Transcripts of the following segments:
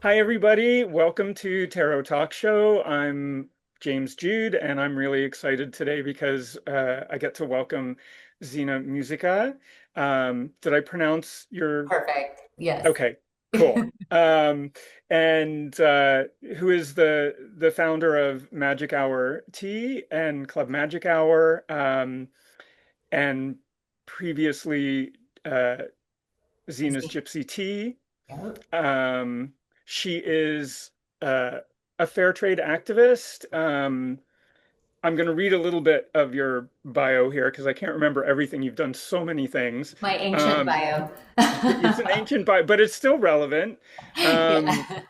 Hi, everybody. Welcome to Tarot Talk Show. I'm James Jude, and I'm really excited today because I get to welcome Zhena Muzyka. Did I pronounce your... Perfect. Yes. Okay, cool. And who is the founder of Magic Hour Tea and Club Magic Hour, and previously uh, Zena's Gypsy Tea. Yep. Um, she is a fair trade activist. I'm going to read a little bit of your bio here because I can't remember everything. You've done so many things. My ancient Um, bio. it's an ancient bio, but it's still relevant. Um, Yeah.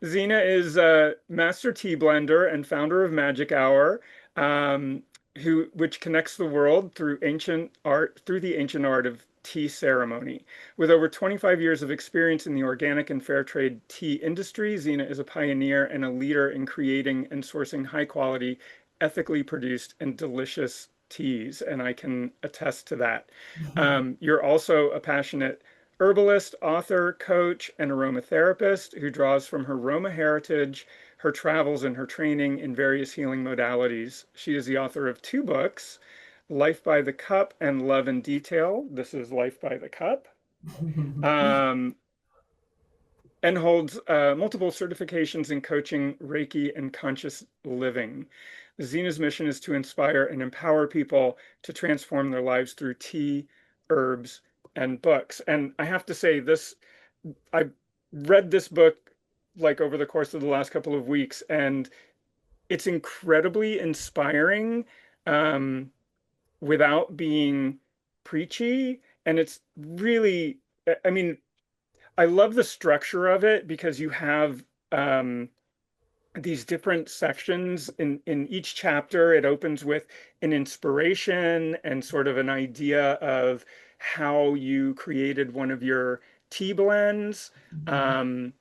Xena is a master tea blender and founder of Magic Hour, um, which connects the world through the ancient art of tea ceremony. With over 25 years of experience in the organic and fair trade tea industry, Xena is a pioneer and a leader in creating and sourcing high quality, ethically produced, and delicious teas, and I can attest to that. You're also a passionate herbalist, author, coach, and aromatherapist who draws from her Roma heritage, her travels, and her training in various healing modalities. She is the author of two books, Life by the Cup and Love in Detail. This is Life by the Cup. Um, and holds multiple certifications in coaching, Reiki, and conscious living. Zena's mission is to inspire and empower people to transform their lives through tea, herbs, and books. And I have to say, I read this book like over the course of the last couple of weeks, and it's incredibly inspiring um, without being preachy. And it's really, I mean, I love the structure of it because you have these different sections in each chapter. It opens with an inspiration and sort of an idea of how you created one of your tea blends. Um,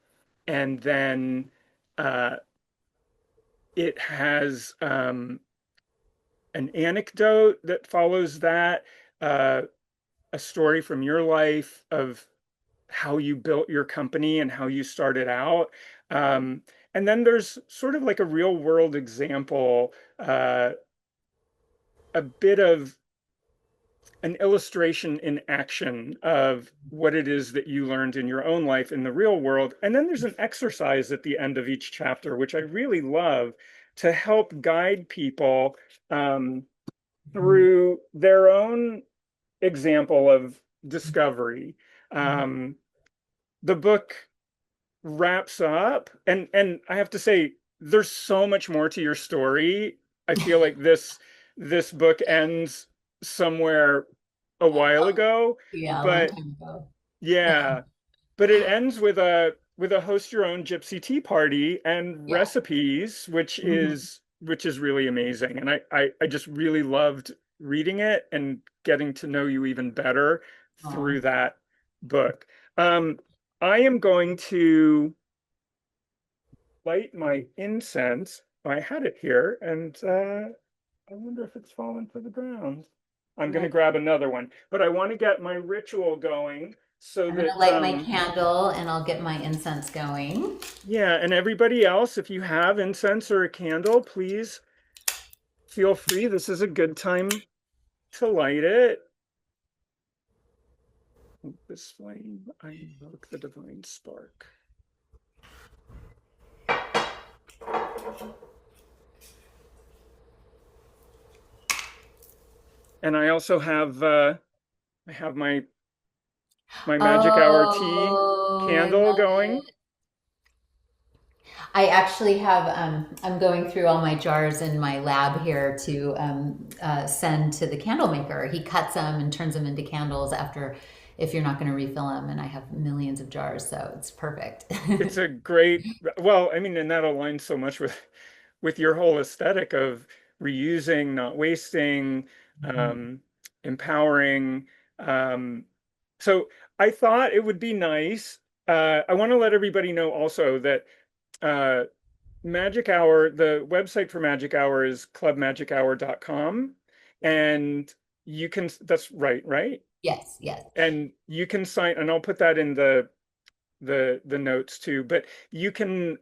and then uh, it has an anecdote that follows that, uh, a story from your life of how you built your company and how you started out. Um, and then there's sort of like a real world example, a bit of an illustration in action of what it is that you learned in your own life in the real world. And then there's an exercise at the end of each chapter, which I really love to help guide people um, through their own example of discovery. Um, the book wraps up, and I have to say there's so much more to your story. I feel like this book ends somewhere a while ago, Yeah, a long but time ago. yeah, but it ends with a host your own gypsy tea party and Yeah. recipes, which is really amazing. And I just really loved reading it and getting to know you even better Oh, through that book. Um, I am going to light my incense. I had it here, and I wonder if it's fallen to the ground. I'm going to nice. grab another one, but I want to get my ritual going so I'm gonna that light my candle and I'll get my incense going. yeah, and everybody else, if you have incense or a candle, please feel free. This is a good time to light it. This flame, I invoke the divine spark. And I also have I have my magic hour tea Oh, I candle love going. it. I actually have, I'm going through all my jars in my lab here to send to the candle maker. He cuts them and turns them into candles after, if you're not going to refill them. And I have millions of jars, so it's perfect. It's a great, well, I mean, and that aligns so much with your whole aesthetic of reusing, not wasting, um, empowering. Um, so I thought it would be nice. I want to let everybody know also that uh, Magic Hour, the website for Magic Hour is clubmagichour.com. And you can, that's right, right? Yes, yes. And you can sign, and I'll put that in the the notes too. But you can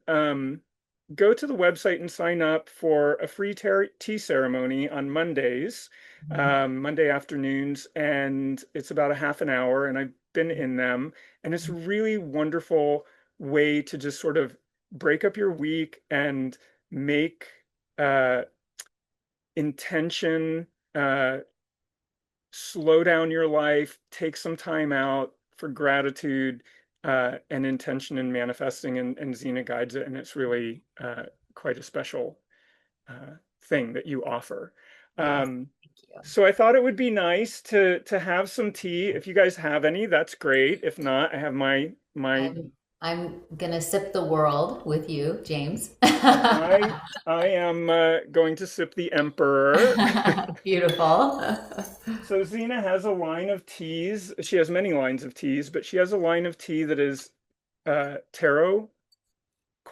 go to the website and sign up for a free tea ceremony on Mondays, Monday afternoons, and it's about a half an hour, and I've been in them, and it's a really wonderful way to just sort of break up your week and make uh, intention, slow down your life, take some time out for gratitude and intention and manifesting, and Zena guides it, and it's really quite a special thing that you offer. Yes, Um, thank you. so I thought it would be nice to have some tea. If you guys have any, that's great. If not, I have my I'm gonna sip the world with you, James. I I am going to sip the Emperor. Beautiful. So Zena has a line of teas. She has many lines of teas, but she has a line of tea that is tarot,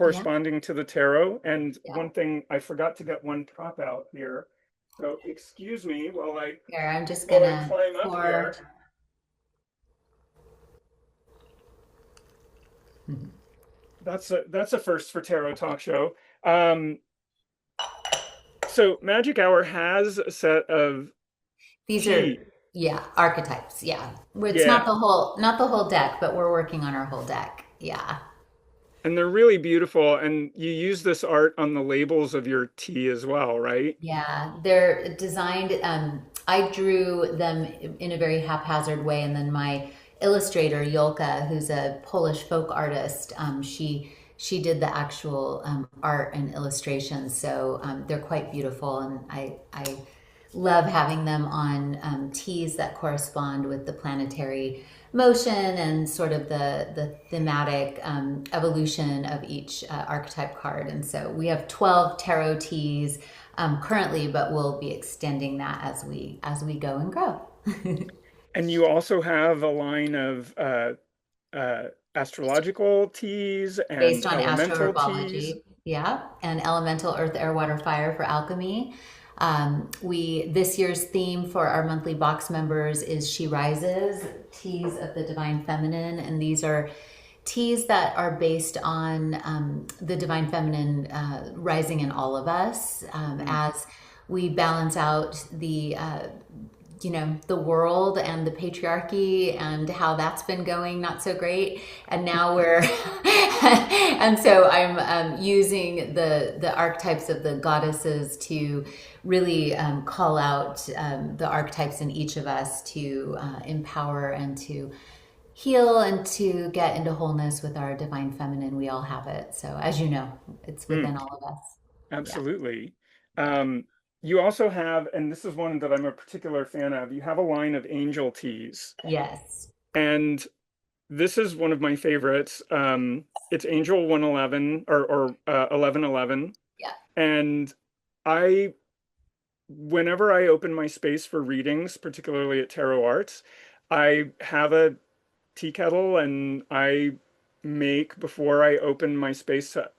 Yeah, corresponding to the tarot. And yeah. one thing, I forgot to get one prop out here. So excuse me Here, I'm just while I gonna climb up pour. here. That's a first for Tarot Talk Show. Um, so Magic Hour has a set of These are, tea. yeah, archetypes. Yeah, it's Yeah. not the whole deck, but we're working on our whole deck. Yeah. And they're really beautiful. And you use this art on the labels of your tea as well, right? Yeah, they're designed. I drew them in a very haphazard way, and then my illustrator Yolka, who's a Polish folk artist, she did the actual art and illustrations. So they're quite beautiful, and I love having them on teas that correspond with the planetary motion and sort of the thematic evolution of each archetype card. And so we have 12 tarot teas currently, but we'll be extending that as we go and grow. And you also have a line of astrological teas Based and on elemental teas. astroherbology, yeah, and elemental earth, air, water, fire for alchemy. We this year's theme for our monthly box members is She Rises, teas of the divine feminine, and these are teas that are based on the divine feminine rising in all of us Mm. as we balance out the the world and the patriarchy and how that's been going not so great, and now we're and so I'm using the archetypes of the goddesses to really call out the archetypes in each of us to empower and to heal and to get into wholeness with our divine feminine. We all have it, so as you know, it's Mm, within all of us. Yeah, absolutely. yeah. You also have, and this is one that I'm a particular fan of, you have a line of angel teas. Yes. And this is one of my favorites. It's Angel 111 or 1111. Yeah. And I, whenever I open my space for readings, particularly at Tarot Arts, I have a tea kettle and I make, before I open my space to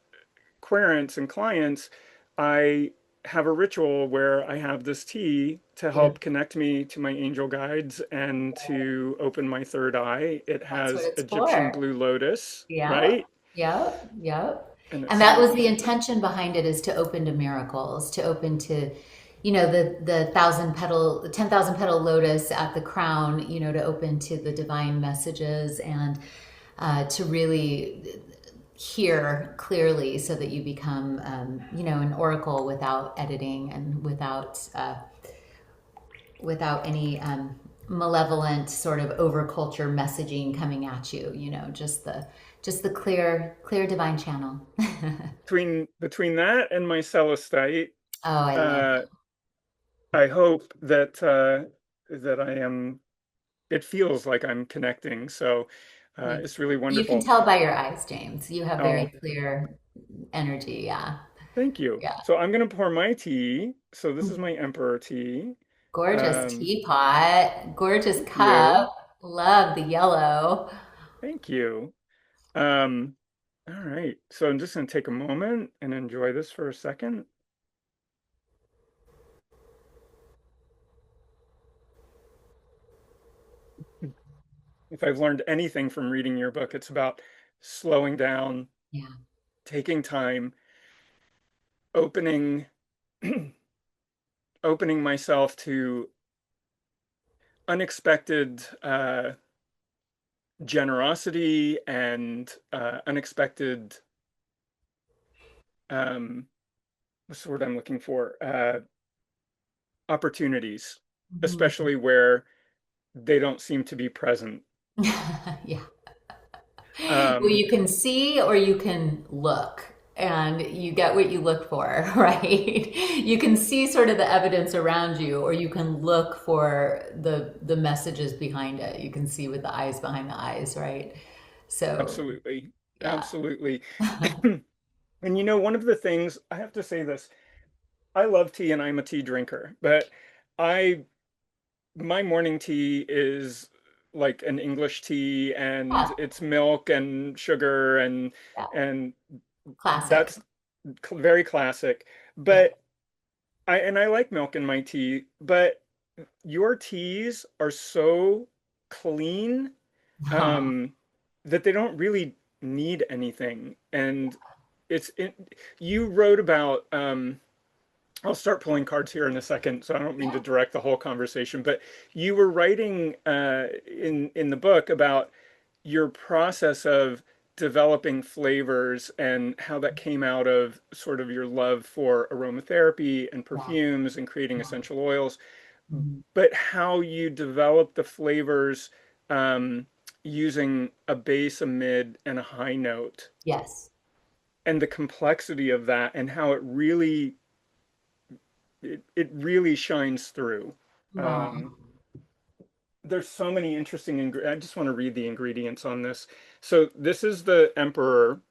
querents and clients, I have a ritual where I have this tea to help Beautiful. connect me to my angel guides and to open my third eye. It That's what has it's Egyptian for. blue lotus, Yeah, right? yep, yep. And it And that smells was the wonderful. intention behind it, is to open to miracles, to open to, the 10,000 petal lotus at the crown, to open to the divine messages and to really hear clearly so that you become, an oracle without editing and without any malevolent sort of overculture messaging coming at you. Just the clear divine channel. Between that and my celestite, Oh, I love uh, I hope that I am. It feels like I'm connecting, so you. it's really You can wonderful. tell by your eyes, James. You have very Oh, clear energy. Yeah, thank you. yeah. So I'm gonna pour my tea. So this is my Emperor tea. Gorgeous Um, teapot, gorgeous thank you. cup. Love the yellow. Thank you. Um, all right. So I'm just going to take a moment and enjoy this for a second. If I've learned anything from reading your book, it's about slowing down, Yeah. taking time, opening opening myself to unexpected generosity and unexpected um, what's the word I'm looking for? Opportunities, Mhm. especially where they don't seem to be present. Yeah. Well, Um, you can see or you can look, and you get what you look for, right? You can see sort of the evidence around you, or you can look for the messages behind it. You can see with the eyes behind the eyes, right? So, Absolutely. yeah. Absolutely. And one of the things I have to say this, I love tea and I'm a tea drinker, but I my morning tea is like an English tea and Yeah, it's milk and sugar yeah. and Classic. that's very classic. Yeah. But I like milk in my tea, but your teas are so clean um, that they don't really need anything. And you wrote about I'll start pulling cards here in a second, so I don't mean to Yeah. direct the whole conversation, but you were writing in the book about your process of developing flavors and how that came out of sort of your love for aromatherapy and Yeah. perfumes and creating Yeah. essential oils, Mhm. but how you develop the flavors um, using a base, a mid, and a high note, Yes. and the complexity of that, and how it really shines through. Um, Oh, there's so many interesting I just want to read the ingredients on this. So this is the Emperor yep.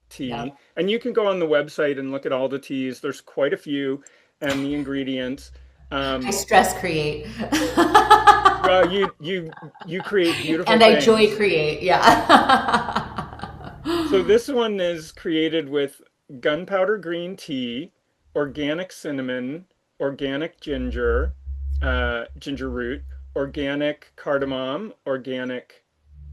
tea, and you can go on the website and look at all the teas. There's quite a few and the ingredients. I Um, stress create. well, you create beautiful And I joy things. create. Yeah. So this one is created with gunpowder green tea, organic cinnamon, organic ginger, ginger root, organic cardamom, organic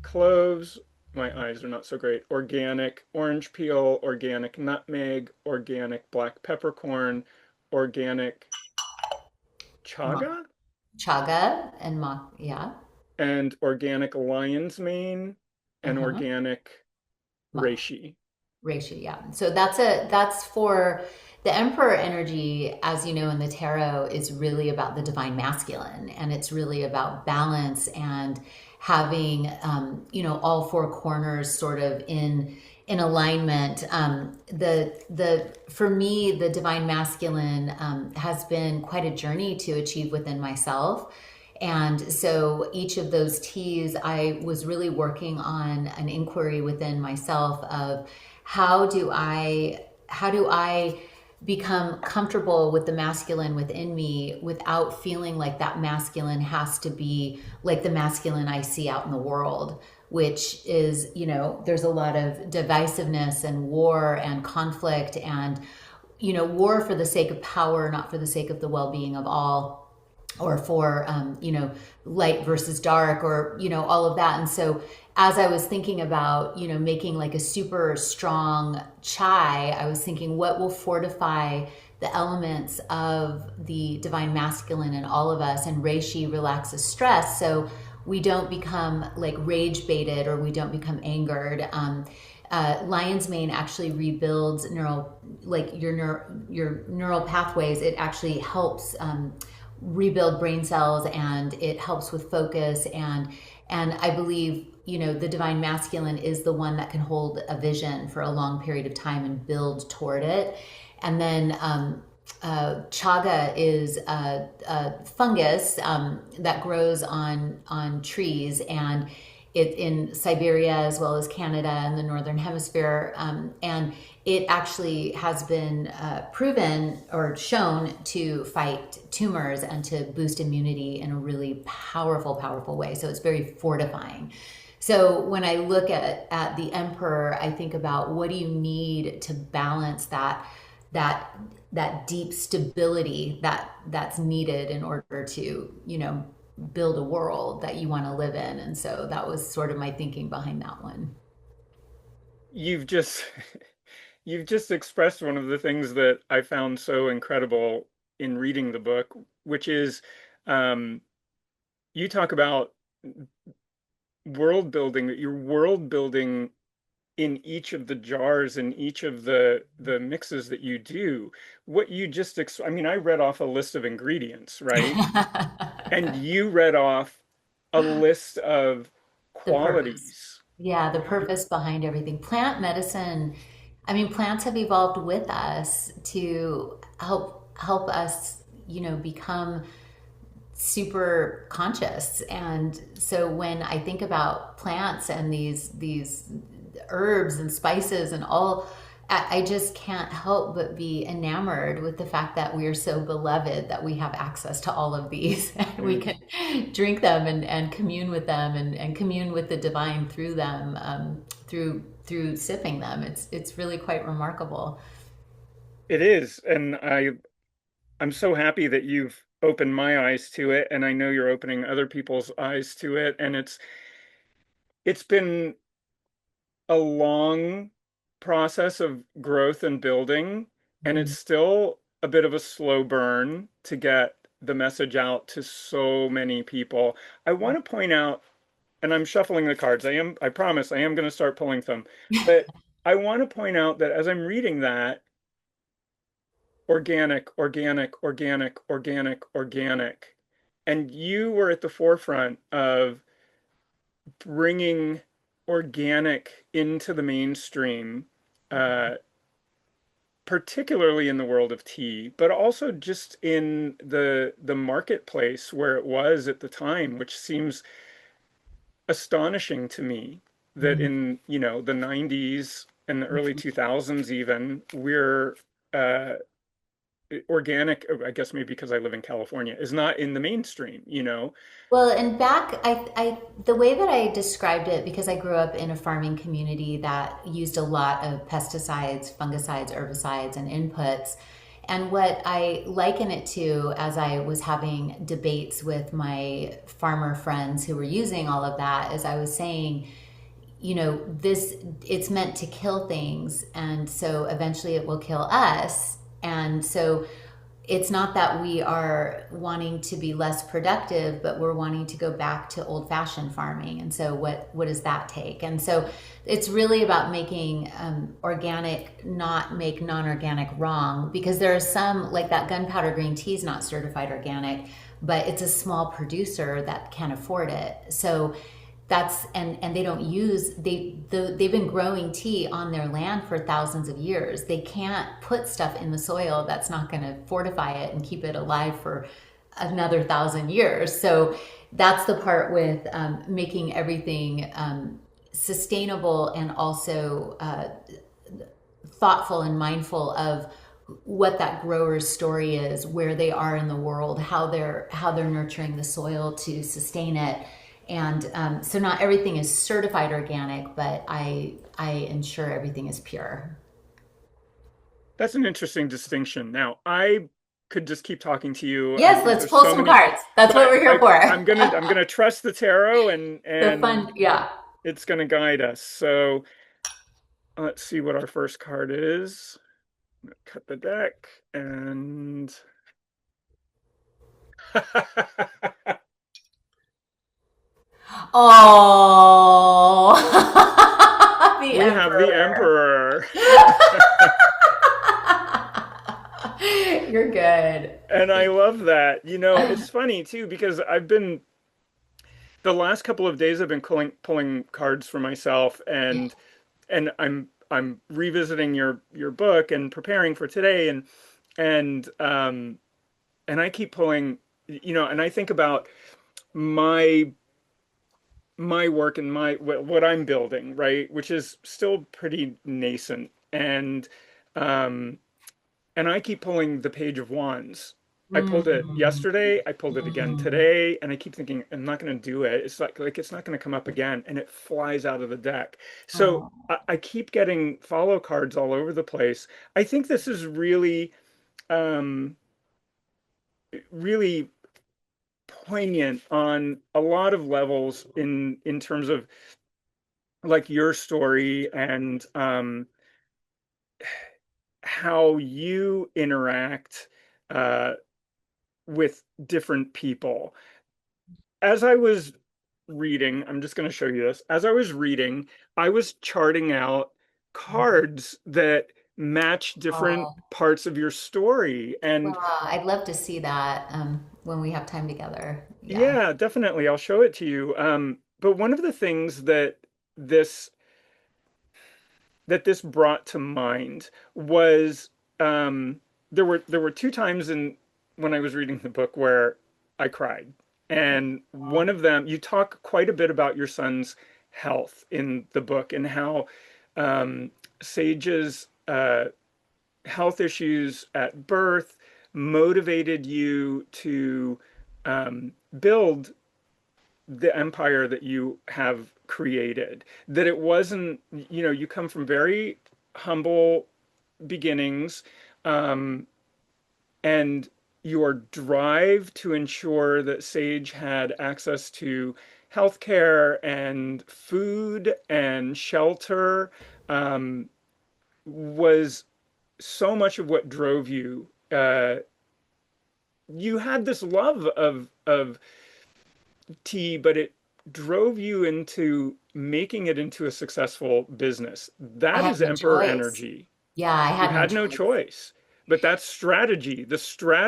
cloves. My eyes are not so great. Organic orange peel, organic nutmeg, organic black peppercorn, organic chaga, Chaga and yeah. and organic lion's mane, and Uh-huh. organic reishi. Reishi, yeah. So that's for the emperor energy, as you know, in the tarot, is really about the divine masculine, and it's really about balance and having all four corners sort of in alignment. The for me, the divine masculine has been quite a journey to achieve within myself. And so each of those T's, I was really working on an inquiry within myself of how do I become comfortable with the masculine within me without feeling like that masculine has to be like the masculine I see out in the world, which is, there's a lot of divisiveness and war and conflict and, war for the sake of power, not for the sake of the well-being of all, or for light versus dark, or all of that. And so as I was thinking about making like a super strong chai, I was thinking what will fortify the elements of the divine masculine in all of us, and reishi relaxes stress so we don't become like rage baited, or we don't become angered. Lion's mane actually rebuilds your neural pathways. It actually helps rebuild brain cells, and it helps with focus. And I believe the divine masculine is the one that can hold a vision for a long period of time and build toward it. And then chaga is a fungus that grows on trees, and it in Siberia as well as Canada and the northern hemisphere, and it actually has been proven or shown to fight tumors and to boost immunity in a really powerful, powerful way. So it's very fortifying. So when I look at the emperor, I think about what do you need to balance that that deep stability that's needed in order to build a world that you want to live in. And so that was sort of my thinking behind that one. you've just you've just expressed one of the things that I found so incredible in reading the book, which is um, you talk about world building, that you're world building in each of the jars and each of the mixes that you do. What you just I mean, I read off a list of ingredients, right? And you read off a list of The purpose. qualities. Yeah, the purpose behind everything. Plant medicine, I mean, plants have evolved with us to help us, become super conscious. And so when I think about plants and these herbs and spices and all, I just can't help but be enamored with the fact that we are so beloved that we have access to all of these and we Mm. can drink them and commune with them and commune with the divine through them, through sipping them. It's really quite remarkable. It is, and I'm so happy that you've opened my eyes to it, and I know you're opening other people's eyes to it, and it's been a long process of growth and building, and it's Mm. still a bit of a slow burn to get the message out to so many people. I want to point out, and I'm shuffling the cards. I promise, I am going to start pulling them. But I want to point out that as I'm reading that, organic, organic, organic, organic, organic, and you were at the forefront of bringing organic into the mainstream, uh, particularly in the world of tea, but also just in the marketplace where it was at the time, which seems astonishing to me that Mm. in, the 90s and the early 2000s even, we're uh, organic, I guess maybe because I live in California, is not in the mainstream. Well, and back, the way that I described it, because I grew up in a farming community that used a lot of pesticides, fungicides, herbicides, and inputs. And what I liken it to, as I was having debates with my farmer friends who were using all of that, is I was saying, this, it's meant to kill things. And so eventually it will kill us. And so it's not that we are wanting to be less productive, but we're wanting to go back to old fashioned farming. And so what does that take? And so it's really about making organic not make non-organic wrong, because there are some, like that gunpowder green tea is not certified organic, but it's a small producer that can afford it. So that's, and they don't use, they've been growing tea on their land for thousands of years. They can't put stuff in the soil that's not going to fortify it and keep it alive for another 1,000 years. So that's the part with making everything sustainable, and also thoughtful and mindful of what that grower's story is, where they are in the world, how they're nurturing the soil to sustain it. And so not everything is certified organic, but I ensure everything is pure. That's an interesting distinction. Now, I could just keep talking to you, Yes, because let's there's pull so some many, cards. That's but what we're here for. I'm gonna trust the tarot, and The fun, yeah. it's gonna guide us. So let's see what our first card is. Cut the deck and Oh, the we have the emperor. Emperor. You're good. And I love that. It's funny too because the last couple of days I've been pulling cards for myself, and I'm revisiting your book and preparing for today, and I keep pulling, and I think about my my work and what I'm building, right, which is still pretty nascent, um and I keep pulling the Page of Wands. I pulled it Mm, yesterday, I pulled it again mm. today, and I keep thinking I'm not going to do it. It's like it's not going to come up again, and it flies out of the deck. So Oh. I keep getting follow cards all over the place. I think this is um, really poignant on a lot of levels in terms of like your story and how you interact uh, with different people. As I was reading, I'm just going to show you this. As I was reading, I was charting out cards that match different Oh, parts of your story. And wow. I'd love to see that when we have time together. Yeah. yeah, definitely, I'll show it to you. But one of the things this this brought to mind was um, there were two times in when I was reading the book where I cried, and one of them you talk quite a bit about your son's health in the book and how um, Sage's health issues at birth motivated you to build the empire that you have created. That it wasn't, you come from very humble beginnings, um, and your drive to ensure that Sage had access to healthcare and food and shelter um, was so much of what drove you. You had this love of tea, but it drove you into making it into a successful business. I That had is no emperor choice. energy. Yeah, I You had no had no choice. choice. But that's strategy. The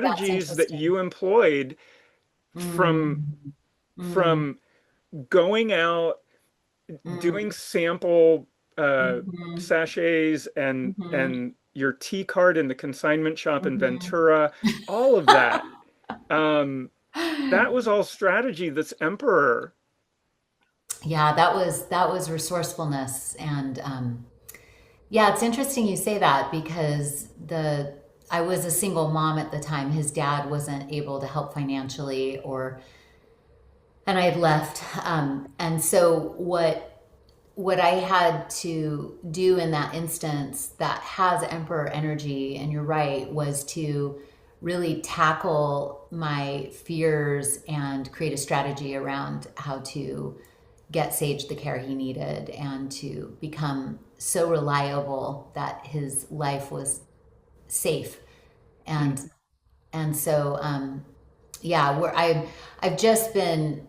That's strategies that interesting. you employed from Mm, mm, from going out, doing mm, sample mhm, sachets mhm, and your tea cart in the consignment shop in mhm. Ventura, all of that. Um, that was all strategy that's emperor. Yeah, that was resourcefulness, and yeah, it's interesting you say that because the I was a single mom at the time. His dad wasn't able to help financially, or and I had left, and so what I had to do in that instance that has emperor energy, and you're right, was to really tackle my fears and create a strategy around how to get Sage the care he needed and to become so reliable that his life was safe. And Mm. so yeah, I've just been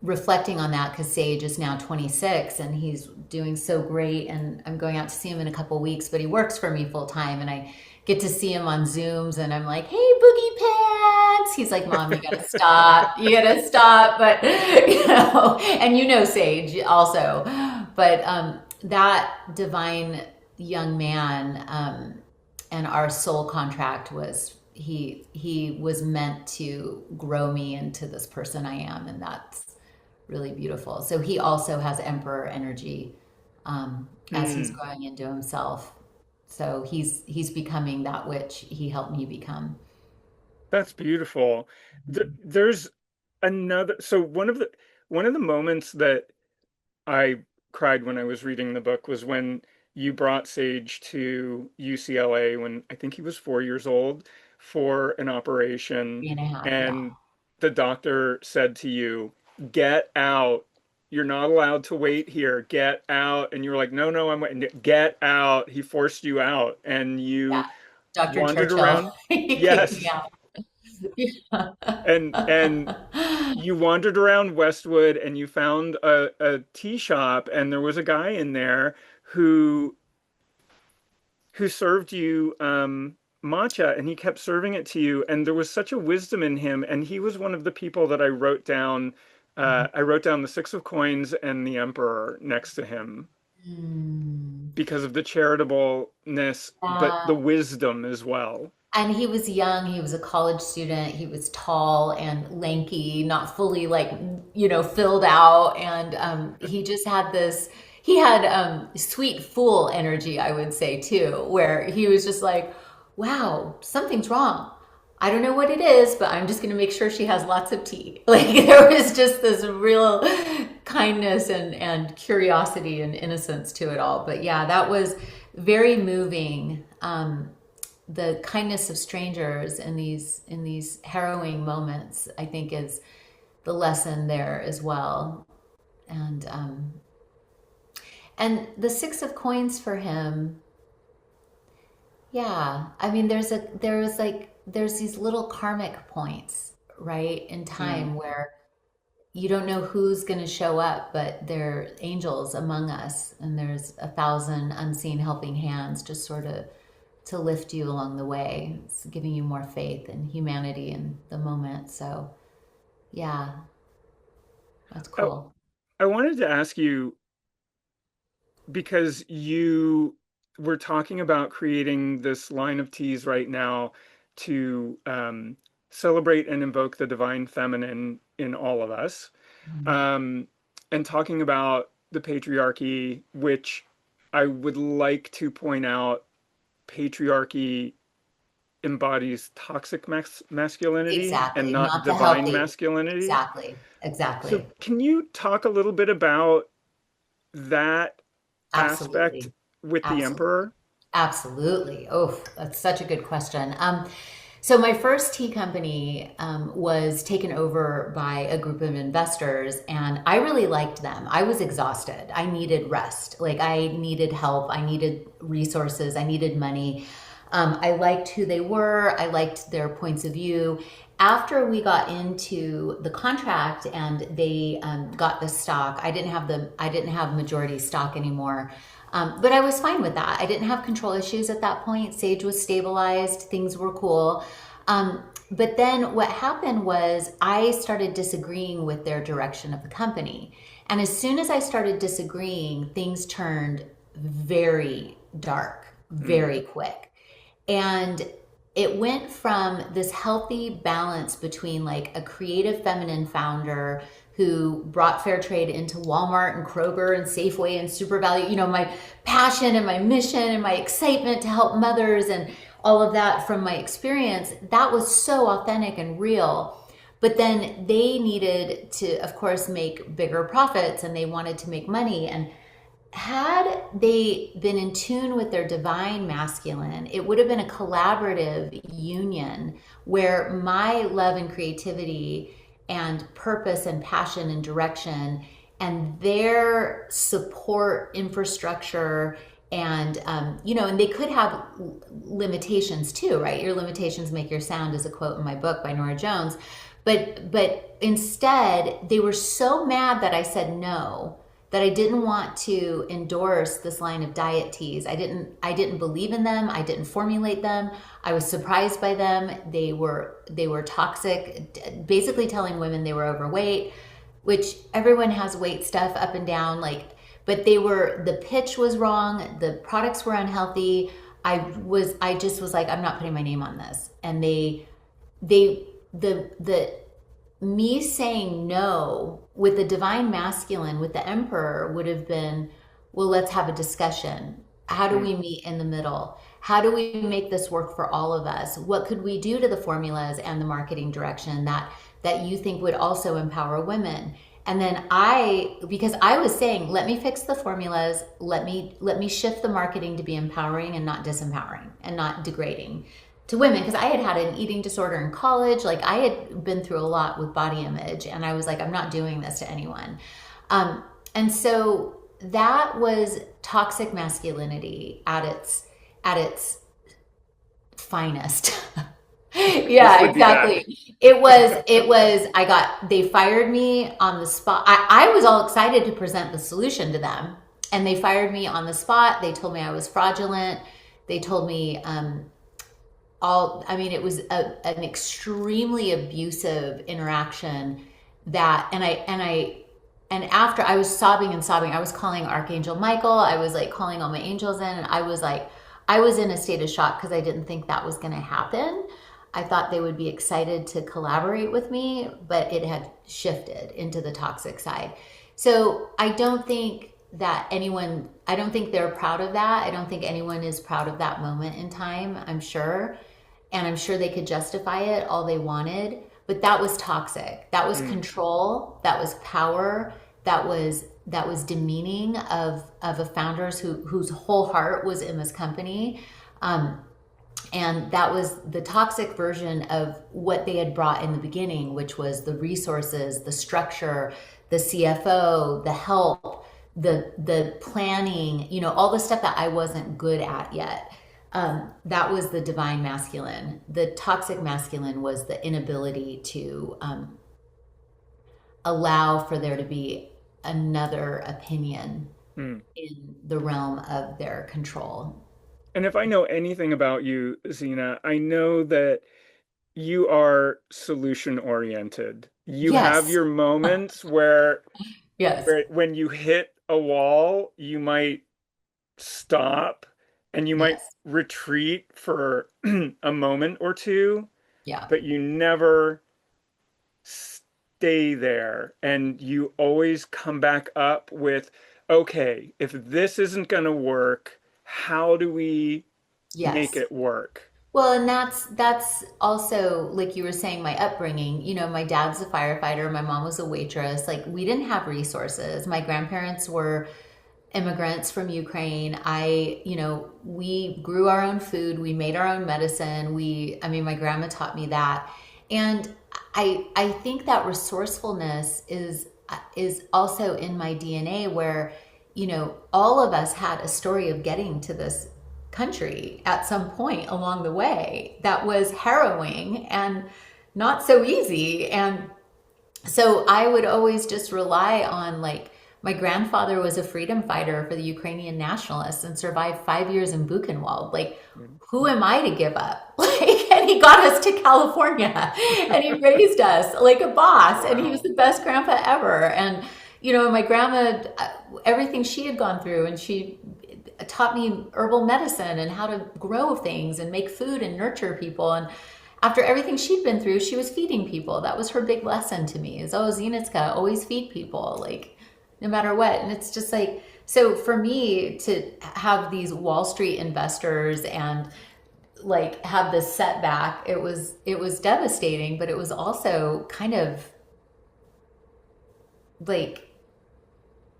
reflecting on that because Sage is now 26 and he's doing so great. And I'm going out to see him in a couple weeks, but he works for me full time. And I get to see him on Zooms and I'm like, hey, Boogie Pants. He's like, Mom, you got to stop. You got to stop. But, and Sage also. But that divine young man and our soul contract was he was meant to grow me into this person I am, and that's really beautiful. So he also has emperor energy as he's Mm. growing into himself. So he's becoming that which he helped me become. That's beautiful. There's another, so one of the moments that I cried when I was reading the book was when you brought Sage to UCLA when I think he was 4 years old for an operation, 3.5, yeah. and the doctor said to you, "Get out. You're not allowed to wait here. Get out." And you were like, "No, no, I'm waiting. Get out." He forced you out, and Yeah. you Dr. wandered Churchill, around. he kicked me Yes, out. and you wandered around Westwood and you found a tea shop and there was a guy in there who served you matcha and he kept serving it to you and there was such a wisdom in him and he was one of the people that I wrote down the Six of Coins and the Emperor next to him Mm. because of the charitableness but the wisdom as well. And he was young, he was a college student, he was tall and lanky, not fully like, filled out. And he just had he had sweet fool energy, I would say, too, where he was just like, wow, something's wrong. I don't know what it is, but I'm just going to make sure she has lots of tea. Like there was just this real kindness and curiosity and innocence to it all. But yeah, that was very moving. The kindness of strangers in these harrowing moments, I think, is the lesson there as well. And And the Six of Coins for him, yeah. I mean, there's these little karmic points, right, in Mm. time where you don't know who's going to show up, but there are angels among us, and there's a thousand unseen helping hands just sort of to lift you along the way. It's giving you more faith and humanity in the moment. So, yeah, that's Oh, cool. I wanted to ask you, because you were talking about creating this line of teas right now to celebrate and invoke the divine feminine in all of us, Mhm. um, and talking about the patriarchy, which I would like to point out, patriarchy embodies toxic masculinity and Exactly. not Not the divine healthy. masculinity. Exactly. So, Exactly. can you talk a little bit about that aspect Absolutely. with the Absolutely. emperor? Absolutely. Oh, that's such a good question. So my first tea company was taken over by a group of investors, and I really liked them. I was exhausted. I needed rest. Like I needed help. I needed resources. I needed money. I liked who they were. I liked their points of view. After we got into the contract and they got the stock, I didn't have majority stock anymore. But I was fine with that. I didn't have control issues at that point. Sage was stabilized, things were cool. But then what happened was I started disagreeing with their direction of the company. And as soon as I started disagreeing, things turned very dark, Mm, very quick. And it went from this healthy balance between like a creative feminine founder who brought fair trade into Walmart and Kroger and Safeway and Super Value, my passion and my mission and my excitement to help mothers and all of that from my experience, that was so authentic and real. But then they needed to, of course, make bigger profits and they wanted to make money. And had they been in tune with their divine masculine, it would have been a collaborative union where my love and creativity and purpose and passion and direction and their support infrastructure and they could have limitations too, right? Your limitations make your sound is a quote in my book by Nora Jones. But instead, they were so mad that I said no, that I didn't want to endorse this line of diet teas. I didn't believe in them. I didn't formulate them. I was surprised by them. They were toxic, basically telling women they were overweight, which everyone has weight stuff up and down but the pitch was wrong, the products were unhealthy. I just was like, I'm not putting my name on this. And they the me saying no with the divine masculine, with the emperor, would have been, well, let's have a discussion. How do mm, we meet in the middle? How do we make this work for all of us? What could we do to the formulas and the marketing direction that you think would also empower women? And then because I was saying, let me fix the formulas, let me shift the marketing to be empowering and not disempowering and not degrading to women, because I had had an eating disorder in college. Like I had been through a lot with body image, and I was like, I'm not doing this to anyone. And so that was toxic masculinity at its finest. this Yeah, would be bad. exactly. They fired me on the spot. I was all excited to present the solution to them, and they fired me on the spot. They told me I was fraudulent. They told me, I mean, it was an extremely abusive interaction and after I was sobbing and sobbing. I was calling Archangel Michael. I was like calling all my angels in, and I was in a state of shock because I didn't think that was going to happen. I thought they would be excited to collaborate with me, but it had shifted into the toxic side. So I don't think they're proud of that. I don't think anyone is proud of that moment in time, I'm sure. And I'm sure they could justify it all they wanted. But that was toxic. That was Mm. control. That was power. That was demeaning of a founders whose whole heart was in this company. And that was the toxic version of what they had brought in the beginning, which was the resources, the structure, the CFO, the help, the planning, all the stuff that I wasn't good at yet. That was the divine masculine. The toxic masculine was the inability to allow for there to be another opinion Mm. in the realm of their control. And if I know anything about you, Zena, I know that you are solution oriented. You have Yes, your moments where yes, when you hit a wall, you might stop and you might yes, retreat for a moment or two, yeah, but you never stay there. And you always come back up with, okay, if this isn't going to work, how do we make yes. it work? Well, and that's also like you were saying, my upbringing. My dad's a firefighter, my mom was a waitress. Like we didn't have resources. My grandparents were immigrants from Ukraine. We grew our own food, we made our own medicine. I mean, my grandma taught me that. And I think that resourcefulness is also in my DNA where, all of us had a story of getting to this country at some point along the way that was harrowing and not so easy. And so I would always just rely on, like, my grandfather was a freedom fighter for the Ukrainian nationalists and survived 5 years in Buchenwald. Like, who am I to give up? Like, and he got us to California and he raised us like a boss and he was Wow. the best grandpa ever. And, my grandma, everything she had gone through, and she taught me herbal medicine and how to grow things and make food and nurture people. And after everything she'd been through, she was feeding people. That was her big lesson to me is, oh, Zenitska, always feed people, like no matter what. And it's just like, so for me to have these Wall Street investors and like have this setback, it was devastating, but it was also kind of like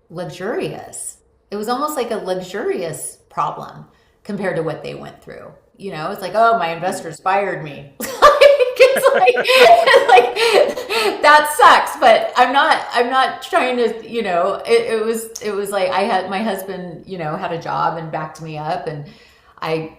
luxurious. It was almost like a luxurious problem compared to what they went through. It's like, oh, my investors fired me. It's like that sucks, but I'm not trying to, it was like I had my husband, had a job and backed me up, and I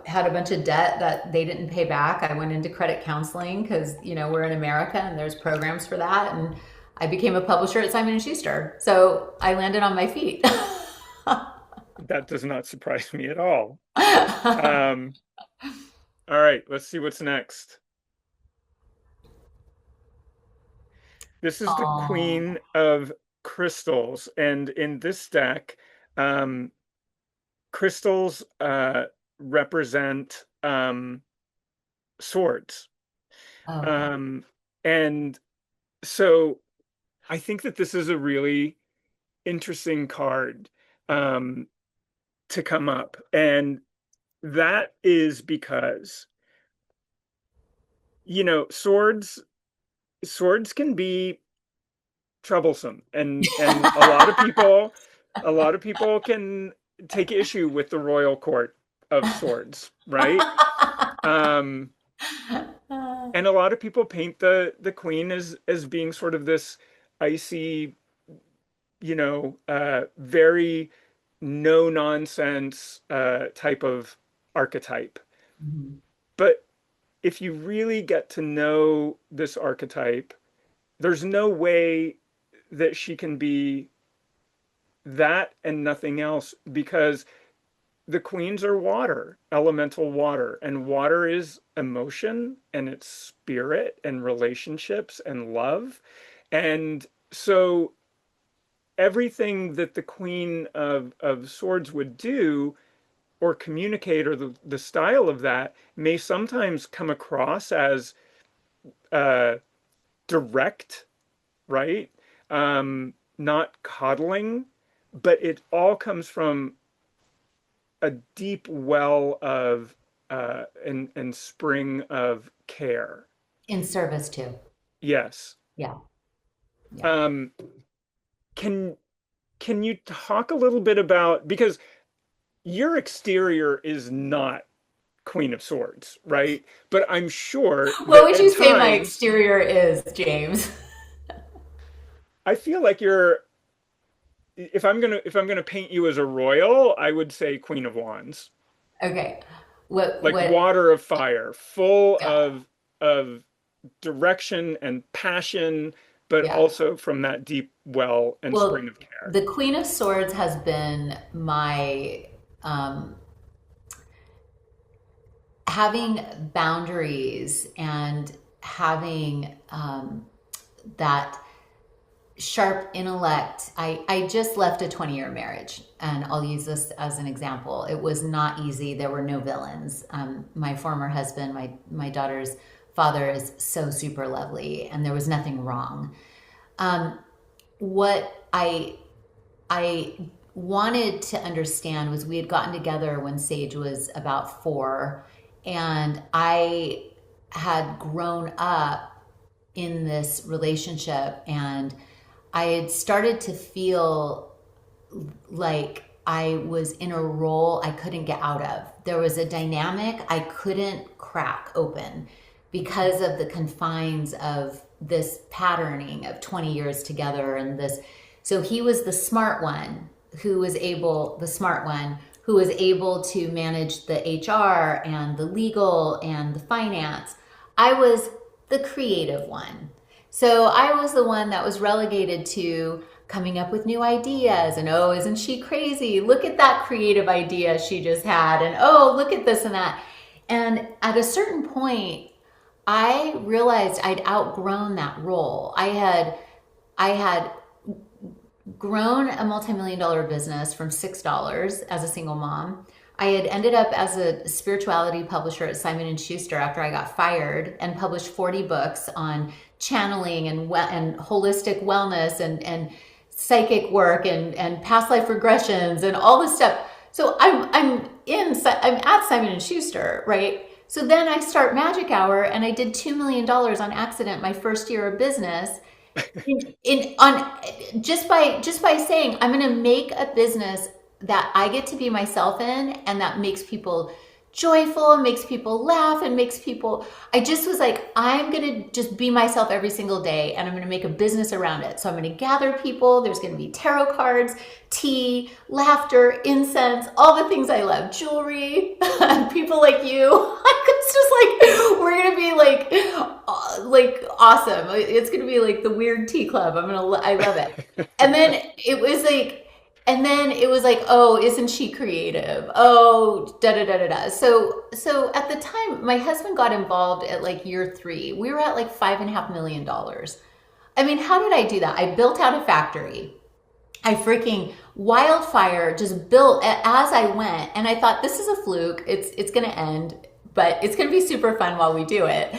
had a bunch of debt that they didn't pay back. I went into credit counseling because, we're in America and there's programs for that. And I became a publisher at Simon and Schuster. So I landed on my feet. That does not surprise me at all. Um, all right, let's see what's next. This is the Oh, Queen of Crystals, and in this deck, um, crystals represent swords. okay. Um, and so I think that this is a really interesting card um, to come up. And that is because, swords can be troublesome, and a lot of people can take issue with the royal court of swords, right? Um, and a lot of people paint the queen as being sort of this icy, very no nonsense type of archetype. Mhm. But if you really get to know this archetype, there's no way that she can be that and nothing else, because the queens are water, elemental water, and water is emotion and it's spirit and relationships and love. And so everything that the Queen of Swords would do or communicate, or the style of that, may sometimes come across as uh, direct, right? Not coddling, but it all comes from a deep well of and spring of care. In service too. Yes. Yeah. Yeah. Um, can can you talk a little bit about, because your exterior is not Queen of Swords, right? But I'm sure What that would at you say my times exterior is, James? I feel like if I'm gonna paint you as a royal, I would say Queen of Wands. Okay. Like What, water of fire, full yeah. of direction and passion, but Yeah. also from that deep well and spring Well, of care. the Queen of Swords has been my um, having boundaries and having that sharp intellect. I just left a 20-year marriage, and I'll use this as an example. It was not easy. There were no villains. My former husband, my daughter's father, is so super lovely, and there was nothing wrong. Um, what I wanted to understand was we had gotten together when Sage was about 4, and I had grown up in this relationship, and I had started to feel like I was in a role I couldn't get out of. There was a dynamic I couldn't crack open because of the confines of this patterning of 20 years together and this. So he was the smart one the smart one who was able to manage the HR and the legal and the finance. I was the creative one. So I was the one that was relegated to coming up with new ideas and, oh, isn't she crazy? Look at that creative idea she just had. And, oh, look at this and that. And at a certain point, I realized I'd outgrown that role. I had grown a multi-million dollar business from $6 as a single mom. I had ended up as a spirituality publisher at Simon and Schuster after I got fired, and published 40 books on channeling and holistic wellness and psychic work and past life regressions and all this stuff. So I'm at Simon and Schuster, right? So then I start Magic Hour, and I did $2 million on accident my first year of business. In on just by saying I'm going to make a business that I get to be myself in, and that makes people joyful, makes people laugh, and makes people. I just was like, I'm going to just be myself every single day, and I'm going to make a business around it. So I'm going to gather people. There's going to be tarot cards, tea, laughter, incense, all the things I love, jewelry, people like you. It's just like we're going to be like awesome. It's going to be like the weird tea club. I love it. And then it was like. And then it was like, oh, isn't she creative? Oh, da da da da da. So at the time, my husband got involved at like year 3. We were at like $5.5 million. I mean, how did I do that? I built out a factory. I freaking wildfire just built as I went, and I thought this is a fluke. It's gonna end, but it's gonna be super fun while we do it.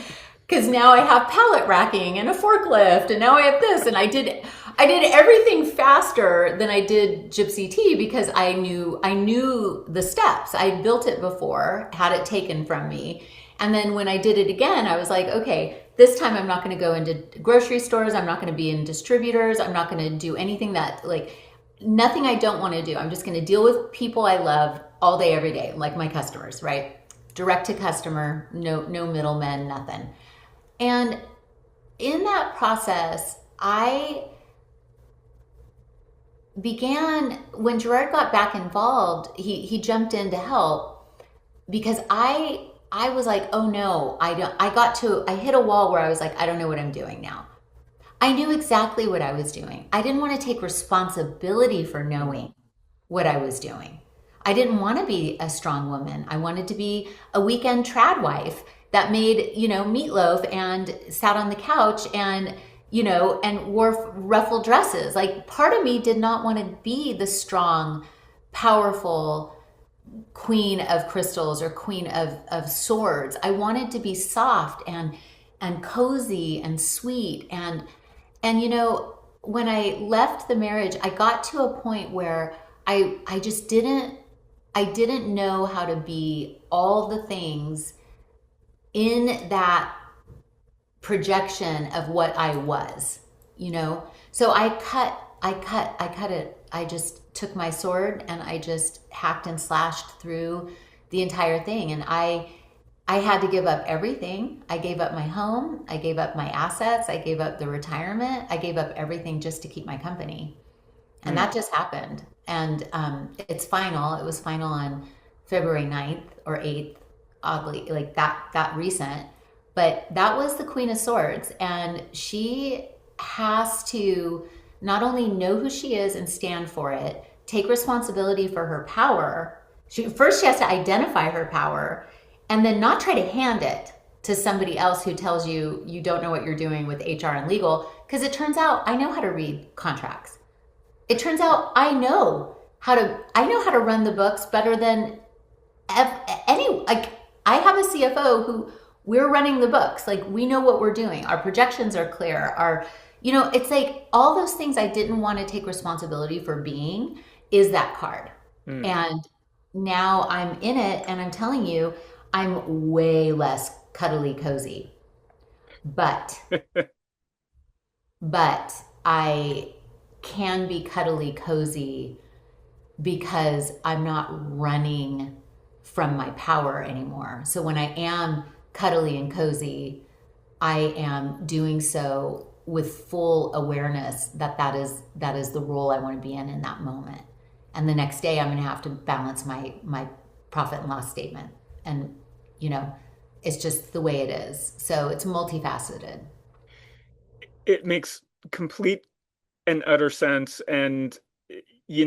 Because now I have pallet racking and a forklift, and now I have this, and I did everything faster than I did Gypsy Tea because I knew the steps. I built it before, had it taken from me. And then when I did it again, I was like, okay, this time I'm not going to go into grocery stores. I'm not going to be in distributors. I'm not going to do anything that, like, nothing I don't want to do. I'm just going to deal with people I love all day, every day, like my customers, right? Direct to customer, no middlemen, nothing. And in that process, I began, when Gerard got back involved, he jumped in to help because I was like, oh no, I hit a wall where I was like, I don't know what I'm doing now. I knew exactly what I was doing. I didn't want to take responsibility for knowing what I was doing. I didn't want to be a strong woman. I wanted to be a weekend trad wife that made, meatloaf and sat on the couch and wore ruffled dresses. Like, part of me did not want to be the strong, powerful queen of crystals or queen of swords. I wanted to be soft and cozy and sweet. And when I left the marriage, I got to a point where I just didn't know how to be all the things in that projection of what I was, So I cut it. I just took my sword and I just hacked and slashed through the entire thing. And I had to give up everything. I gave up my home. I gave up my assets. I gave up the retirement. I gave up everything just to keep my company. And that just happened. And it's final. It was final on February 9th or 8th, oddly, like that recent. But that was the Queen of Swords. And she has to not only know who she is and stand for it, take responsibility for her power. She has to identify her power and then not try to hand it to somebody else who tells you you don't know what you're doing with HR and legal. Because it turns out I know how to read contracts. It turns out I know how to run the books better than any, like, I have a CFO who, we're running the books, like, we know what we're doing, our projections are clear, our, it's like all those things I didn't want to take responsibility for being is that card. Mm. And now I'm in it, and I'm telling you, I'm way less cuddly cozy, but but I can be cuddly cozy because I'm not running from my power anymore. So when I am cuddly and cozy, I am doing so with full awareness that that is the role I want to be in that moment. And the next day I'm going to have to balance my profit and loss statement. And you know, it's just the way it is. So it's multifaceted. It makes complete and utter sense. And you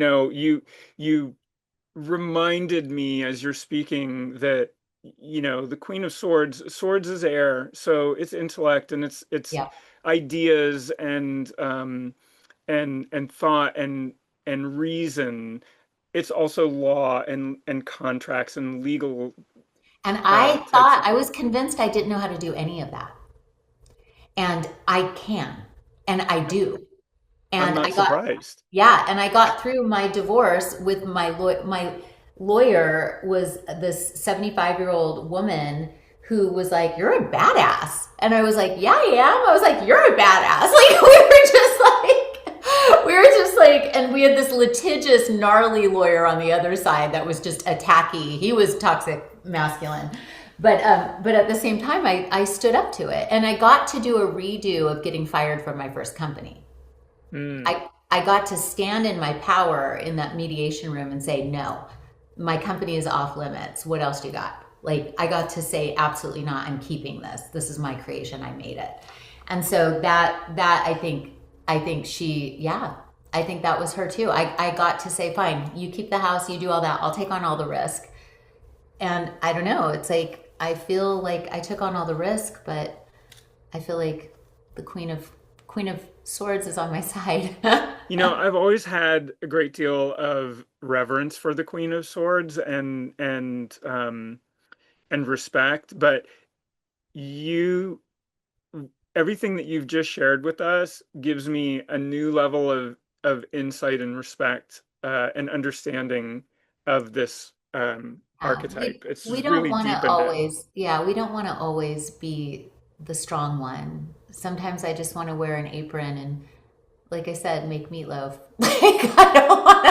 reminded me as you're speaking that the Queen of Swords is air, so it's intellect and it's Yeah. ideas and thought and reason. It's also law and contracts and legal And I types thought, of I things. was convinced I didn't know how to do any of that. And I can, and I do. I'm And not surprised. yeah, and I got through my divorce with my lawyer was this 75-year-old woman who was like, "You're a badass." And I was like, "Yeah, I am." I was like, "You're a badass." Like we were just like, and we had this litigious, gnarly lawyer on the other side that was just a tacky. He was toxic masculine. But at the same time, I stood up to it, and I got to do a redo of getting fired from my first company. Mm. I got to stand in my power in that mediation room and say, no, my company is off limits. What else do you got? Like, I got to say, absolutely not. I'm keeping this. This is my creation. I made it. And so that I think I think that was her too. I got to say, fine, you keep the house, you do all that. I'll take on all the risk. And I don't know. It's like, I feel like I took on all the risk, but I feel like the Queen of Swords is on my side. I've always had a great deal of reverence for the Queen of Swords and respect, but you everything that you've just shared with us gives me a new level of insight and respect and understanding of this We archetype. It's we just don't really want to deepened it. always, yeah, we don't want to always be the strong one. Sometimes I just want to wear an apron and, like I said, make meatloaf. Like I don't want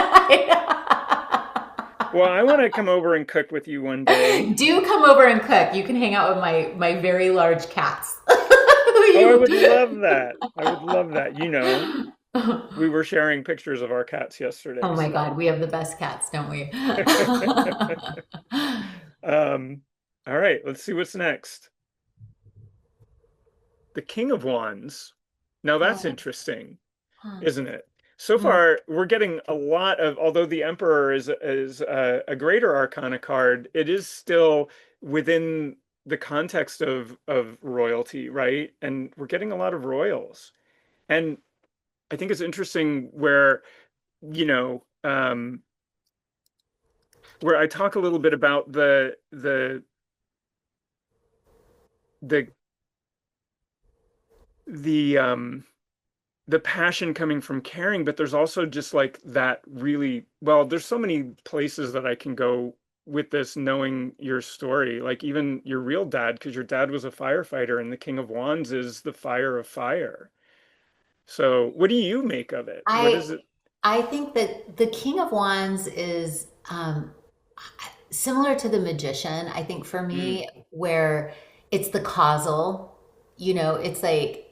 Well, I want to come over and cook with you one day. to. Do come over and cook. You can hang out with my very large cats. Oh, I You. would love that. I would love that. We were sharing pictures of our cats Oh yesterday, my so. God, we have the best cats, don't we? Um, all right, let's see what's next. The King of Wands. Now that's Oh, interesting, huh. isn't it? So Hmm. far, we're getting a lot of, although the Emperor is a greater Arcana card, it is still within the context of royalty, right? And we're getting a lot of royals. And I think it's interesting you know, um, where I talk a little bit about the the the passion coming from caring, but there's also just like that really, well, there's so many places that I can go with this, knowing your story, like even your real dad, because your dad was a firefighter, and the King of Wands is the fire of fire. So, what do you make of it? What I is it? I think that the King of Wands is similar to the Magician. I think for Mm, me, where it's the causal, it's like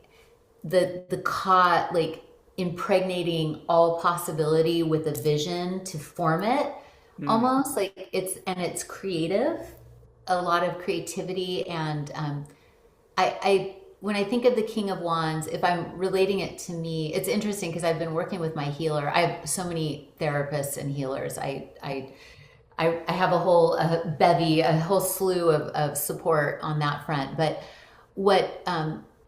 the cause, like impregnating all possibility with a vision to form it, Mm. almost like it's creative, a lot of creativity. And I when I think of the King of Wands, if I'm relating it to me, it's interesting because I've been working with my healer. I have so many therapists and healers. I have a whole bevy, a whole slew of support on that front. But what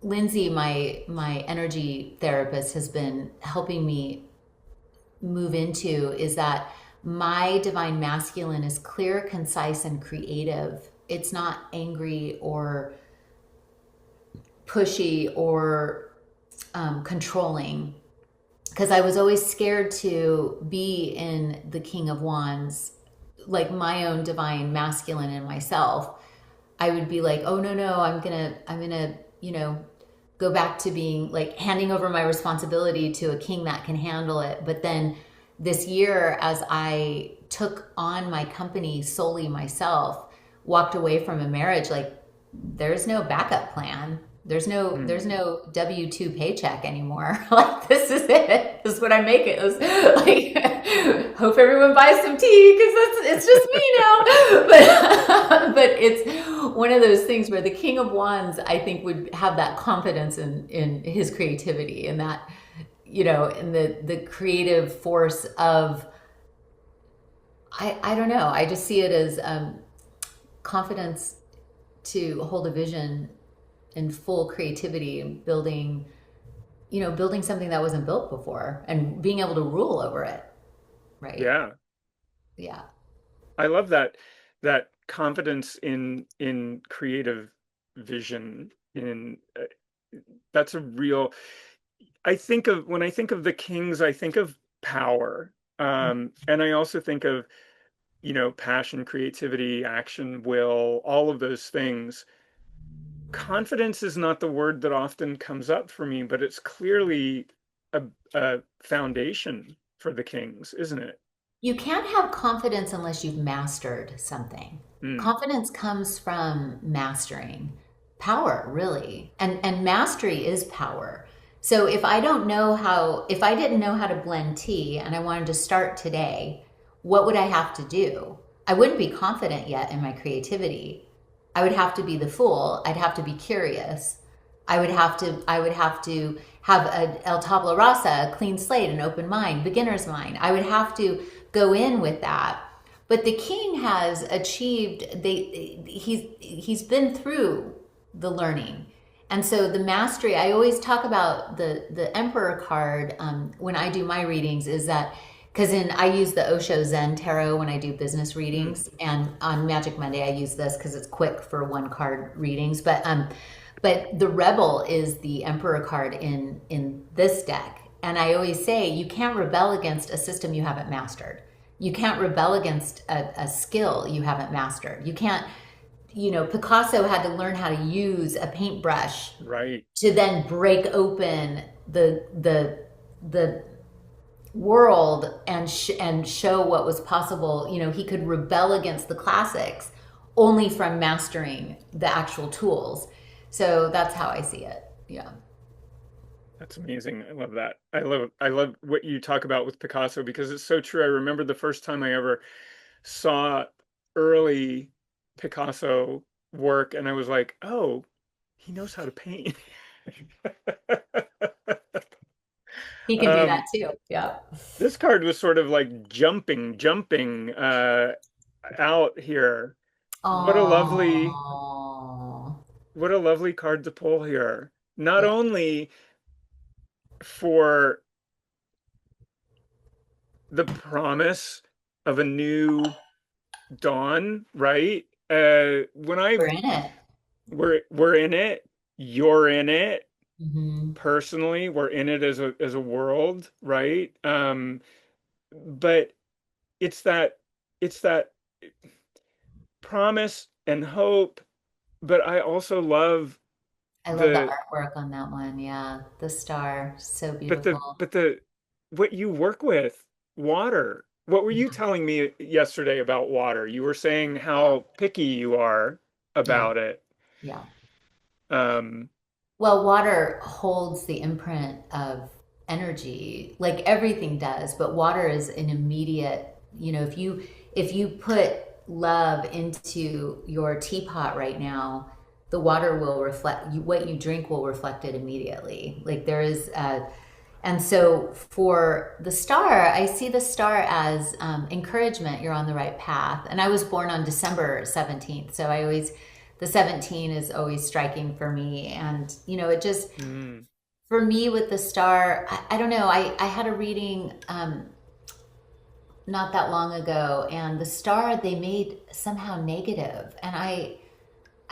Lindsay, my energy therapist, has been helping me move into is that my divine masculine is clear, concise, and creative. It's not angry or pushy or controlling, because I was always scared to be in the King of Wands, like my own divine masculine in myself. I would be like, oh no, no, I'm gonna, go back to being like handing over my responsibility to a king that can handle it. But then this year, as I took on my company solely myself, walked away from a marriage, like there's no backup plan. There's Mm. no W-2 paycheck anymore. Like this is it. This is what I make it. Like hope everyone buys some tea because it's just me now. But it's one of those things where the King of Wands, I think, would have that confidence in his creativity and that, in the creative force of, I don't know. I just see it as confidence to hold a vision in full creativity and building something that wasn't built before and being able to rule over it, right? Yeah. Yeah. I love that confidence in creative vision in that's a real I think of when I think of the kings, I think of power. And I also think of, passion, creativity, action, will, all of those things. Confidence is not the word that often comes up for me, but it's clearly a foundation for the kings, isn't it? You can't have confidence unless you've mastered something. Mm. Confidence comes from mastering power, really. And mastery is power. So if I didn't know how to blend tea and I wanted to start today, what would I have to do? I wouldn't be confident yet in my creativity. I would have to be the fool. I'd have to be curious. I would have to have a El Tabla Rasa, a clean slate, an open mind, beginner's mind. I would have to go in with that. But the king has achieved he's been through the learning. And so the mastery, I always talk about the emperor card when I do my readings, is that because I use the Osho Zen tarot when I do business Mm. readings, and on Magic Monday I use this because it's quick for one card readings. But the rebel is the emperor card in this deck, and I always say you can't rebel against a system you haven't mastered. You can't rebel against a skill you haven't mastered. You can't. Picasso had to learn how to use a paintbrush Right. to then break open the world and show what was possible. He could rebel against the classics only from mastering the actual tools. So that's how I see it. Yeah. That's amazing. I love that. I love what you talk about with Picasso because it's so true. I remember the first time I ever saw early Picasso work and I was like, "Oh, he knows how to paint." He can do that Um, too. Yeah. this card was sort of like jumping out here. What a lovely Oh, what a lovely card to pull here. Not yeah. only for the promise of a new dawn, right? When I We're in it. we're in it, you're in it Hmm. personally, we're in it as a world, right? But it's that it's that promise and hope, but I also love I love the the artwork on that one. Yeah. The star. So but the beautiful. but the what you work with, water. What were you Yeah. telling me yesterday about water? You were saying Yeah. how picky you are Yeah. about it. Yeah. Um, Well, water holds the imprint of energy, like everything does, but water is an immediate, if you put love into your teapot right now, the water will reflect what you drink will reflect it immediately. Like there is and so for the star, I see the star as encouragement. You're on the right path. And I was born on December 17th. So the 17 is always striking for me. And, it just, Mm. for me with the star, I don't know. I had a reading not that long ago, and the star they made somehow negative, and I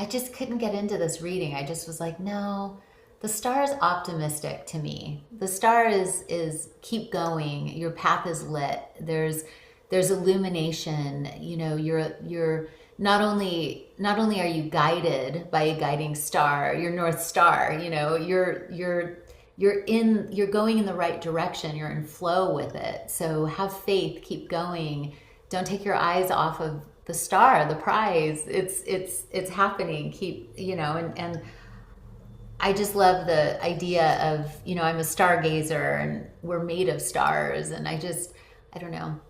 just couldn't get into this reading. I just was like, no, the star is optimistic to me. The star is keep going. Your path is lit. There's illumination. You're not only are you guided by a guiding star, your north star. You're going in the right direction. You're in flow with it. So have faith, keep going. Don't take your eyes off of the star, the prize. It's happening. Keep, and I just love the idea of, I'm a stargazer and we're made of stars. And I don't know.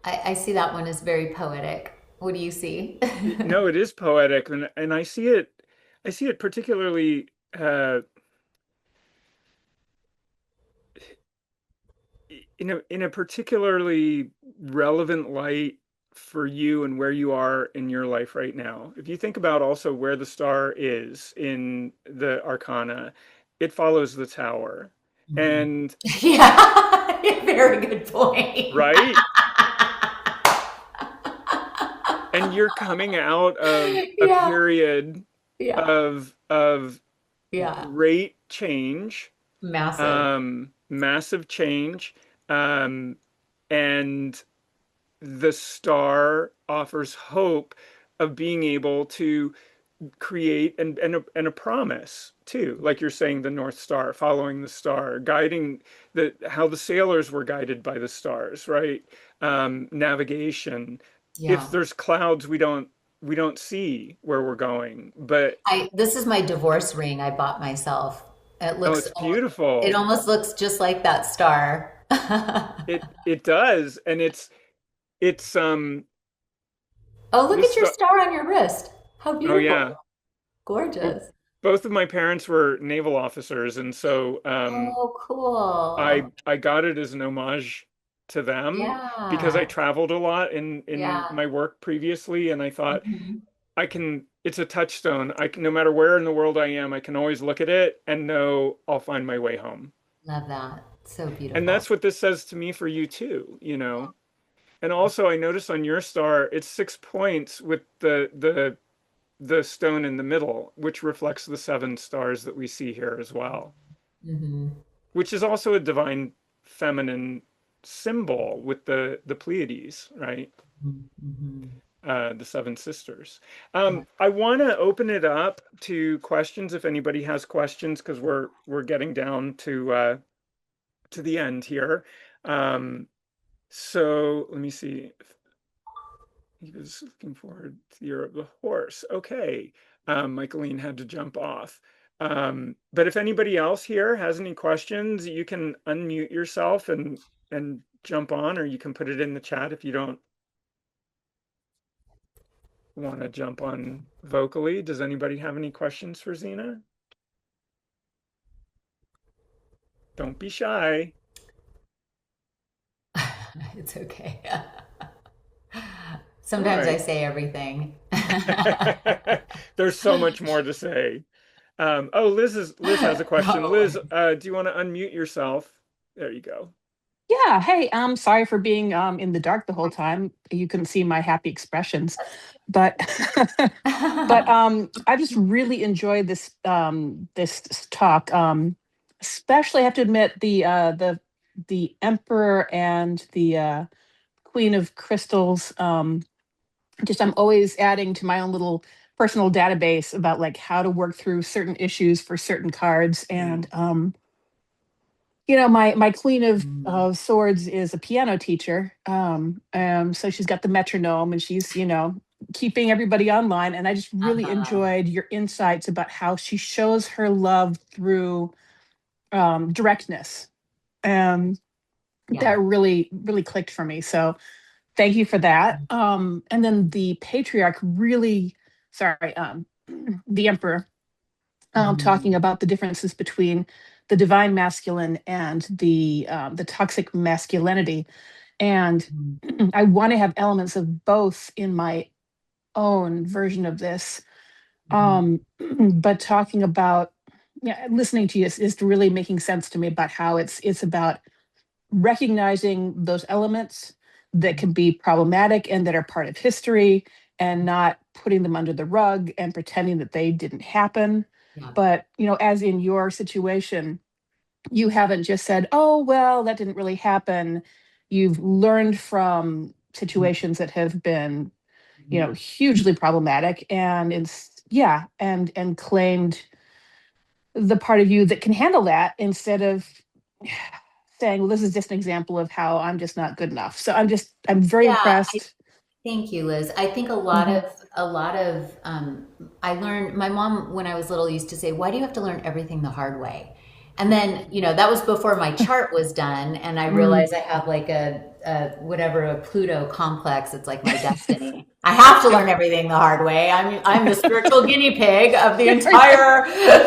I see that one as very poetic. What do you see? No, it is poetic, and I see it particularly in a particularly relevant light for you and where you are in your life right now. If you think about also where the star is in the Arcana, it follows the tower. Mhm. And Yeah, very good point. right? And you're coming out of a Yeah, period yeah, of yeah. great change, Massive. massive change, um, and the star offers hope of being able to create and a promise too, like you're saying, the North Star, following the star, guiding how the sailors were guided by the stars, right? Navigation. If Yeah. there's clouds, we don't see where we're going, but This is my divorce ring I bought myself. It oh, looks it's it beautiful. almost looks just like that star. It does, and it's Oh, look this at your star. star on your wrist. How Oh beautiful. yeah. Well, Gorgeous. both of my parents were naval officers, and so Oh, I cool. I got it as an homage to them because I Yeah. traveled a lot in Yeah. my work previously, and I thought Mhm. it's a touchstone. I can, no matter where in the world I am, I can always look at it and know I'll find my way home. Love that. So And beautiful. that's what this says to me for you too, you know. And also I noticed on your star, it's 6 points with the stone in the middle, which reflects the seven stars that we see here as well, Hmm. which is also a divine feminine symbol with the Pleiades, right? Hmm. The seven sisters. Yeah. I want to open it up to questions if anybody has questions, because we're getting down to the end here. Um, so let me see. He was looking forward to the year of the horse. Okay. Michaeline had to jump off. But if anybody else here has any questions, you can unmute yourself and jump on, or you can put it in the chat if you don't want to jump on vocally. Does anybody have any questions for Zena? Don't be shy. It's okay. All Sometimes I right. say everything. There's so much more to say. Oh, Liz has a question. Liz, Probably. do you want to unmute yourself? There you go. Yeah, hey, I'm sorry for being in the dark the whole time. You couldn't see my happy expressions, but I just really enjoyed this talk. Especially, I have to admit the Emperor and the Queen of Crystals. Just I'm always adding to my own little personal database about like how to work through certain issues for certain cards and Mm, my queen Mm. of swords is a piano teacher, so she's got the metronome and she's keeping everybody online, and I just really Uh-huh. enjoyed your insights about how she shows her love through directness, And Yeah. that really clicked for me. So thank you for that. And then the patriarch really, sorry, the emperor, talking Mhm. about the differences between the divine masculine and the toxic masculinity. And Mhm. I want to have elements of both in my own version of this. Mhm. But talking about, yeah, listening to you is really making sense to me about how it's about recognizing those elements that can be problematic and that are part of history, and not putting them under the rug and pretending that they didn't happen. Yeah. But, as in your situation, you haven't just said, oh, well, that didn't really happen. You've learned from Mhm. situations that have been, Mhm. hugely problematic, and yeah, and claimed the part of you that can handle that, instead of saying, well, this is just an example of how I'm just not good enough. So I'm very Yeah. impressed. Thank you, Liz. I think Mhm. a lot of I learned, my mom when I was little used to say, "Why do you have to learn everything the hard way?" And then, that was before my chart was done, and I Mm. realized I have like a whatever, a Pluto complex. It's like my destiny. I have to learn Yep. everything the hard way. I'm the spiritual guinea pig of the Yeah. entire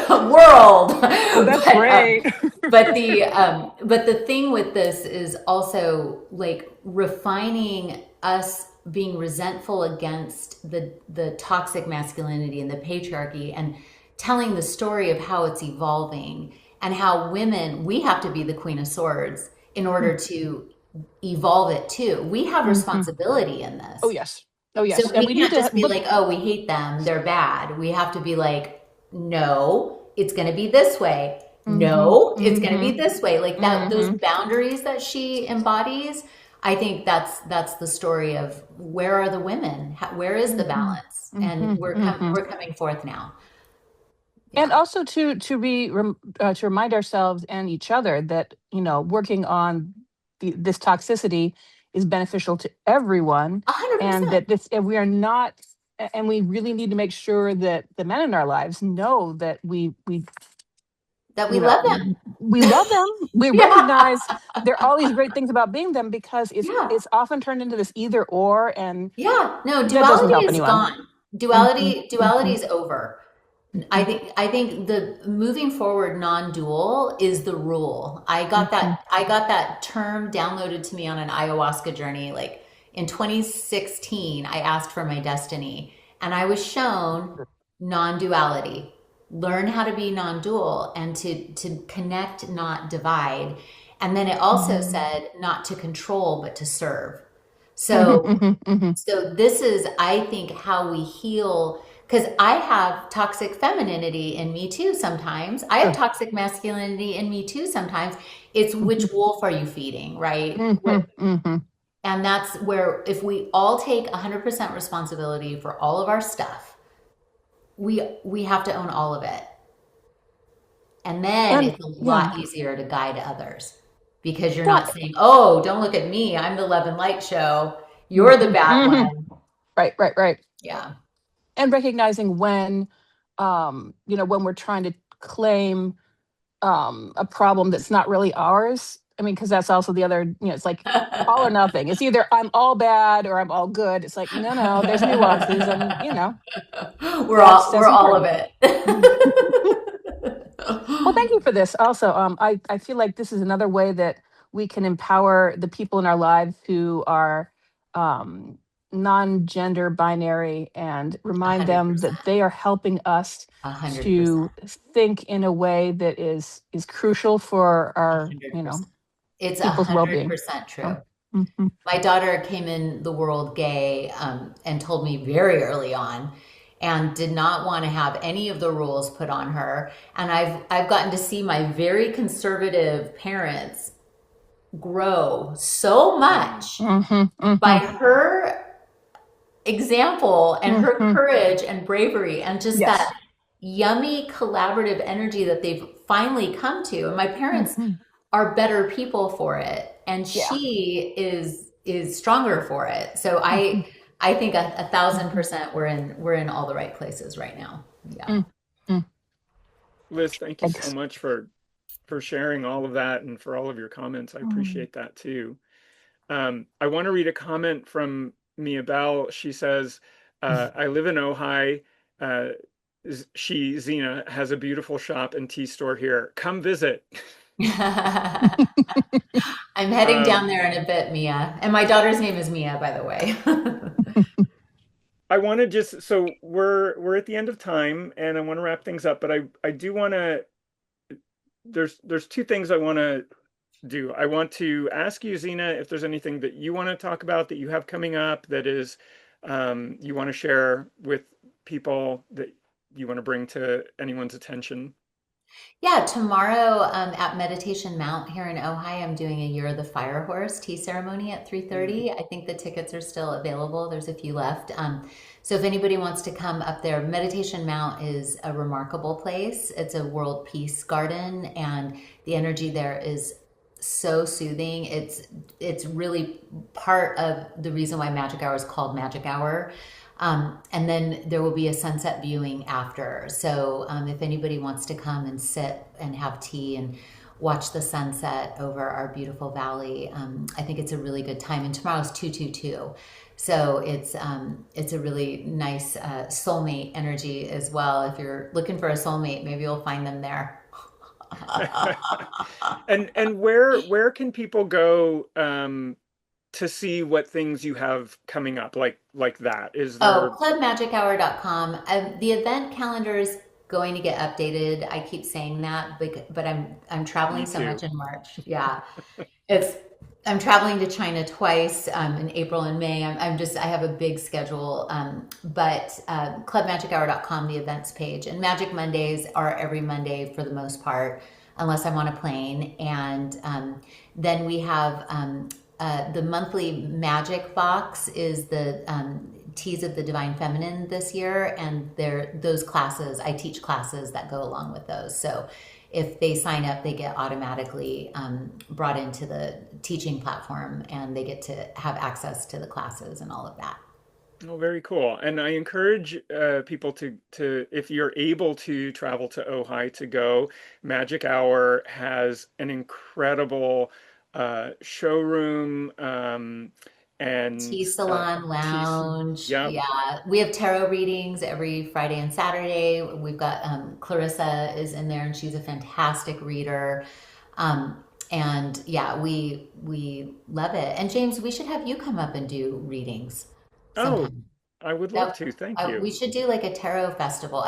world. Well, that's But great. but the thing with this is also like refining us being resentful against the toxic masculinity and the patriarchy, and telling the story of how it's evolving, and how women, we have to be the queen of swords in order to evolve it too. We have Mhm. responsibility in Oh this. yes. Oh So yes. And we we need can't to, just be but like, oh, we hate them, they're bad. We have to be like, no, it's going to be this way. mhm, No, it's going to be mhm, this way. Like that, those mhm, boundaries that she embodies, I think that's the story of where are the women? Where is the mhm, balance? And mhm, mhm. we're coming forth now. And Yeah. also to remind ourselves and each other that, working on this toxicity is beneficial to everyone, and 100%. that this and we are not and we really need to make sure that the men in our lives know that we That we you know love them. we love them. We Yeah. recognize there are all these great things about being them, because it's Yeah. it's often turned into this either or, and Yeah. No, that doesn't duality help is anyone. gone. Mhm, Duality mhm, is over. mhm, I think the moving forward non-dual is the rule. mhm, I got that term downloaded to me on an ayahuasca journey. Like in 2016, I asked for my destiny, and I was shown non-duality. Learn how to be non-dual, and to connect, not divide. And then it also mhm, said not to control but to serve. mhm, So mhm, mhm. so this is, I think, how we heal. Because I have toxic femininity in me too sometimes. I have Sure. toxic masculinity in me too sometimes. It's which Mhm, wolf are you feeding, right? mhm, mhm. And that's where if we all take 100% responsibility for all of our stuff, we have to own all of it. And then And it's a yeah, lot easier to guide others, because you're well, not saying, "Oh, don't look at me. I'm the love and light show. You're the mhm, bad mhm. one." Right, right, right. Yeah. And recognizing when we're trying to claim a problem that's not really ours. I mean, because that's also the other, it's like all or nothing. It's either I'm all bad or I'm all good. It's like, no, no, there's nuances, and We're that's all of important. it. Well, thank you for this. Also, I feel like this is another way that we can empower the people in our lives who are um, non-gender binary, and A remind hundred them that percent. they are helping us 100%. to think in a way that is crucial for A our, hundred percent. It's a people's hundred well-being. percent So, true. mhm, My daughter came in the world gay, and told me very early on, and did not want to have any of the rules put on her. And I've gotten to see my very conservative parents grow so much mhm, by mhm, her example and her mhm. courage and bravery, and just that Yes. yummy collaborative energy that they've finally come to. And my parents Mhm. are better people for it, and Yeah. she is stronger for it. So Mhm, I think a thousand mhm, percent we're in all the right places right now. Yeah. mm, mm. Liz, thank you so Thanks. much for sharing all of that and for all of your comments. I Mm. appreciate that too. I want to read a comment from Mia Bell. She says, I live in Ojai. Uh, Zena, has a beautiful shop and tea store here. Come visit. I'm heading down Um, there in a bit, Mia. And my daughter's name is Mia, by the way. I want to just, so we're at the end of time and I want to wrap things up, but I do want to, there's two things I want to do. I want to ask you, Zena, if there's anything that you want to talk about that you have coming up that is you want to share with people that you want to bring to anyone's attention. Yeah, tomorrow at Meditation Mount here in Ojai, I'm doing a Year of the Fire Horse tea ceremony at Mm. 3:30. I think the tickets are still available. There's a few left. So if anybody wants to come up there, Meditation Mount is a remarkable place. It's a world peace garden, and the energy there is so soothing. It's really part of the reason why Magic Hour is called Magic Hour. And then there will be a sunset viewing after. So if anybody wants to come and sit and have tea and watch the sunset over our beautiful valley, I think it's a really good time. And tomorrow's 222. So it's a really nice soulmate energy as well. If you're looking for a soulmate, maybe you'll find them there. And where can people go to see what things you have coming up like that? Is Oh, there clubmagichour.com. The event calendar is going to get updated. I keep saying that, but I'm traveling me so much too? in March. Yeah, it's I'm traveling to China twice in April and May. I have a big schedule. But clubmagichour.com, the events page, and Magic Mondays are every Monday for the most part, unless I'm on a plane. And then we have the monthly Magic box is the Teas of the Divine Feminine this year, and those classes. I teach classes that go along with those. So if they sign up, they get automatically brought into the teaching platform, and they get to have access to the classes and all of that. Oh, very cool. And I encourage people to if you're able to travel to Ojai to go. Magic Hour has an incredible showroom Tea and salon, tea. lounge. Yep. Yeah. We have tarot readings every Friday and Saturday. We've got Clarissa is in there, and she's a fantastic reader. And yeah, we love it. And James, we should have you come up and do readings Oh, sometime. I would love That to. Thank we you. should do like a tarot festival.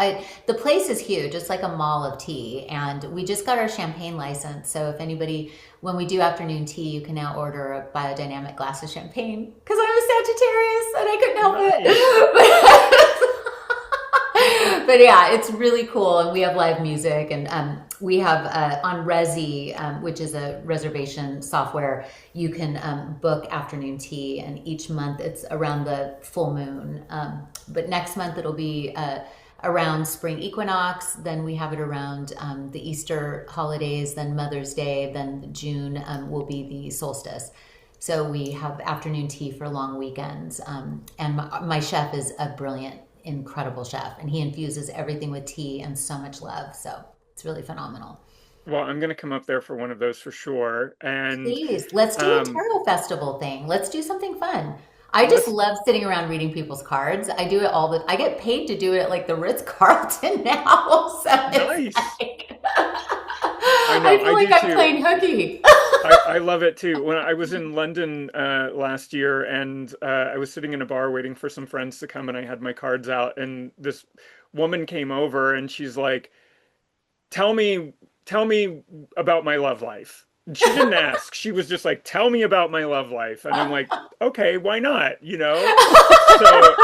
The place is huge. It's like a mall of tea, and we just got our champagne license. So if anybody, when we do afternoon tea, you can now order a biodynamic glass of champagne. Because I'm a Sagittarius and I couldn't help Nice. it. But yeah, it's really cool, and we have live music, and we have on Resi, which is a reservation software. You can book afternoon tea, and each month it's around the full moon. But next month it'll be around spring equinox. Then we have it around the Easter holidays. Then Mother's Day. Then June will be the solstice. So we have afternoon tea for long weekends. And my chef is a brilliant, incredible chef, and he infuses everything with tea and so much love. So it's really phenomenal. Well, I'm going to come up there for one of those for sure. And Please, let's do a um, tarot festival thing. Let's do something fun. I just let's love sitting around reading people's cards. I do it all the I get paid to do it at like the Ritz-Carlton now. So it's nice. like I I know, feel I like do I'm too. playing hooky. I love it too. When I was in London last year and I was sitting in a bar waiting for some friends to come and I had my cards out and this woman came over and she's like, "Tell me tell me about my love life." She didn't ask. She was just like, "Tell me about my love life." And I'm like, "Okay, why not?" You know? So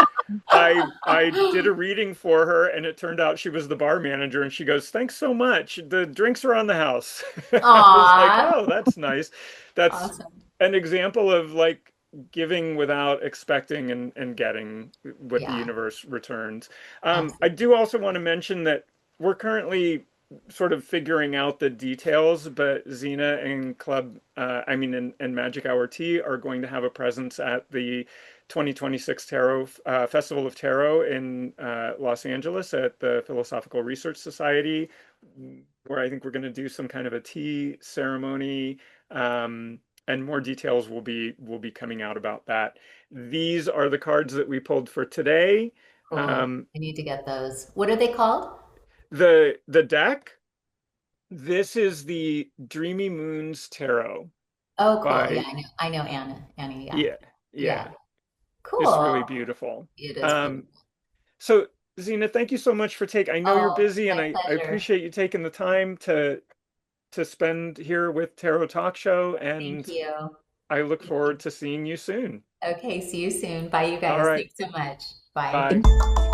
I did a reading for her and it turned out she was the bar manager and she goes, "Thanks so much. The drinks are on the house." I was like, Aw, "Oh, that's nice." That's awesome. an example of like giving without expecting and getting what the Yeah, universe returns. I absolutely. do also want to mention that we're currently sort of figuring out the details, but Xena and and Magic Hour Tea are going to have a presence at the 2026 Tarot Festival of Tarot in Los Angeles at the Philosophical Research Society, where I think we're going to do some kind of a tea ceremony, and more details will be coming out about that. These are the cards that we pulled for today. Cool. Um, I need to get those. What are they called? the deck. This is the Dreamy Moons Tarot Oh, cool. Yeah, by, I know Anna. Annie, yeah. yeah, Yeah. yeah. It's Cool. really beautiful. It is Um, beautiful. so Zena, thank you so much for I know you're Oh, busy, and my I pleasure. appreciate you taking the time to spend here with Tarot Talk Show, Thank and you. I look Thank you. forward to seeing you soon. Okay, see you soon. Bye, you All guys. right. Thanks so much. Bye. Bye. Thank